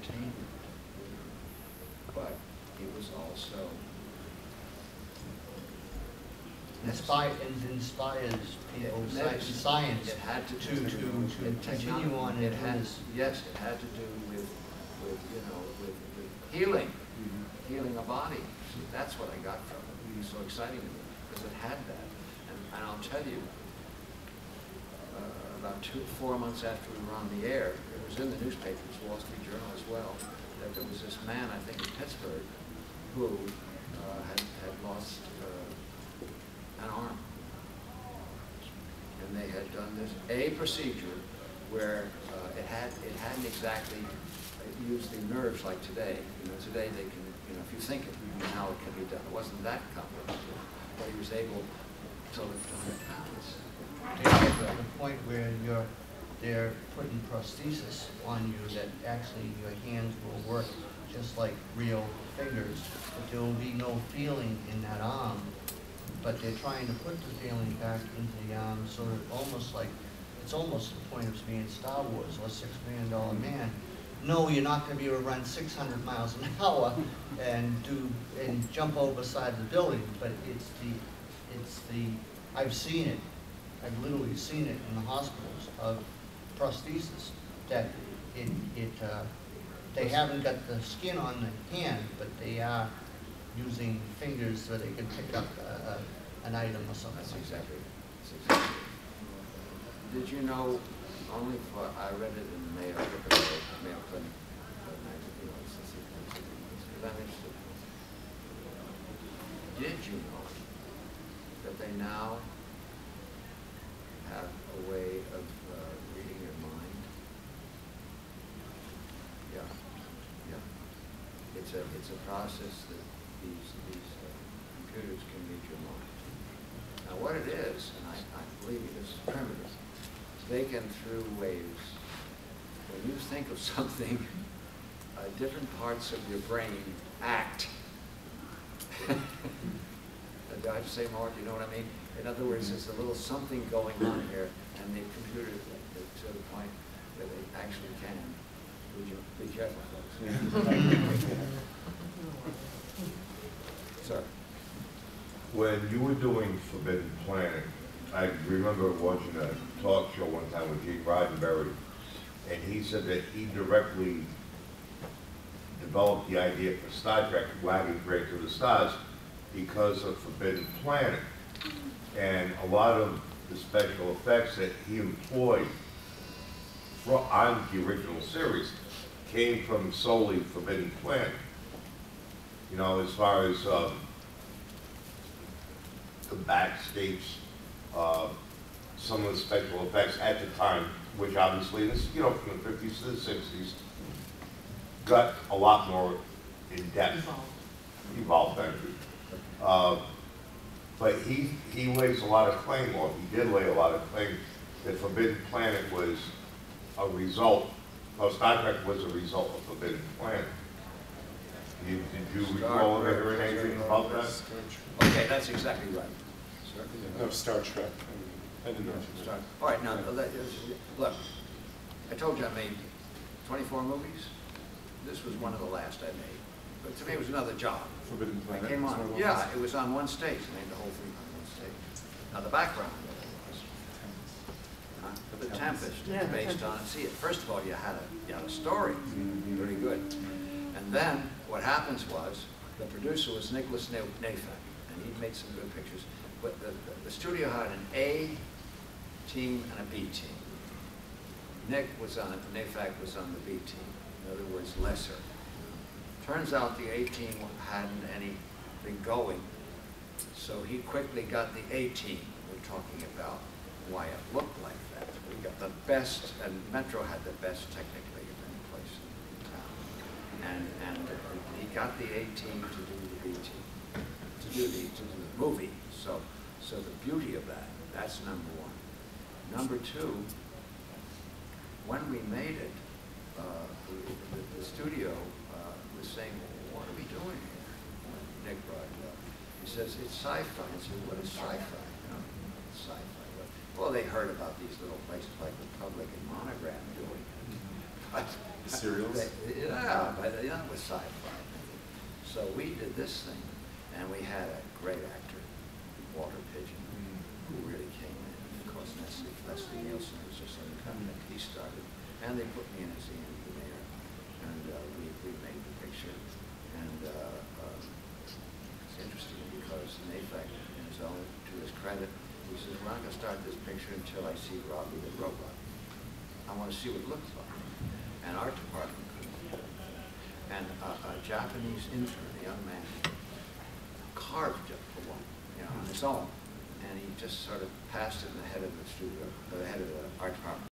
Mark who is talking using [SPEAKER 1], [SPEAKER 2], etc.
[SPEAKER 1] entertainment, but it was also
[SPEAKER 2] inspires people, science.
[SPEAKER 1] It had to
[SPEAKER 2] to continue on.
[SPEAKER 1] It had, yes, it had to do with you know, with healing, healing a body. So that's what I got from it. It was so exciting to me because it had that. And I'll tell you, about 4 months after we were on the air, it was in the newspapers, Wall Street Journal as well, that there was this man, I think in Pittsburgh, who had lost an arm. And they had done a procedure where it hadn't exactly used the nerves like today. You know, today they can, you know, if you think it, how it can be done. It wasn't that complicated, but he was able to lift 100 pounds.
[SPEAKER 2] To get to the point where they're putting prosthesis on you that actually your hands will work just like real fingers, but there will be no feeling in that arm. But they're trying to put the feeling back into the arm, so that almost like, it's almost the point of being Star Wars or $6 Million Man. No, you're not going to be able to run 600 miles an hour and jump over the side of the building, but I've seen it. I've literally seen it in the hospitals of prosthesis that they haven't got the skin on the hand, but they are using fingers so they can pick up an item or something.
[SPEAKER 1] That's exactly. Did you know? Only for I read it in the Mayo Clinic. I'm interested. Did you know that they now have a way of reading your mind? Yeah, yeah. It's a process that these computers can read your mind. Now, what it is, and I believe it is primitive. They can, through waves, when you think of something, different parts of your brain act. Do I have to say more? Do you know what I mean? In other words, there's a little something going on here, and the computer, to the point that they actually can. Would you be careful, folks? Sir.
[SPEAKER 3] When you were doing Forbidden Planet, I remember watching a talk show one time with Gene Roddenberry, and he said that he directly developed the idea for Star Trek, Wagon Train to the Stars, because of Forbidden Planet. And a lot of the special effects that he employed on the original series came from solely Forbidden Planet. You know, as far as the backstage, some of the special effects at the time, which obviously, this, you know, from the 50s to the 60s, got a lot more in depth. Evolved, thank you. But he lays a lot of claim, or he did lay a lot of claim, that Forbidden Planet was a result, or Star Trek was a result of Forbidden Planet. Did you recall or hear anything about that?
[SPEAKER 1] Okay, that's exactly right.
[SPEAKER 4] No, Star Trek. I didn't know.
[SPEAKER 1] All right, now, look, I told you I made 24 movies. This was one of the last I made. But to me, it was another job.
[SPEAKER 4] Forbidden Planet.
[SPEAKER 1] I came on. Yeah, it was on one stage. I made the whole thing on one stage. Now, the background was The Tempest. It's based on, see, first of all, you had a story. Very good. And then, what happens was, the producer was Nicholas Nafak, and he'd made some good pictures. But the studio had an A team and a B team. Nafak was on the B team. In other words, lesser. Turns out the A team hadn't anything going, so he quickly got the A team. We're talking about why it looked like that. We got the best, and Metro had the best technically of any place in town. And he got the A team to do the B team, to do the movie. So the beauty of that, that's number one. Number two, when we made it, the studio was saying, well, what are we doing here? Nick brought it up. He says, it's sci-fi. I said, what is sci-fi? You know, sci-fi. Well, they heard about these little places like Republic and Monogram doing it. But
[SPEAKER 4] Serials?
[SPEAKER 1] Yeah, but it was sci-fi. So we did this thing, and we had a great actor, Walter Pigeon, who really came in. Of course, Leslie Nielsen was just on the company. He started, and they put me in as the engineer, and we made the picture. And it's interesting because Nathan, in his own, to his credit, he says, "We're not going to start this picture until I see Robbie the robot. I want to see what it looks like." And art department couldn't do it. And a Japanese intern, a young man, carved it for one, on his own. And he just sort of passed it in the head of the studio, the head of the art department.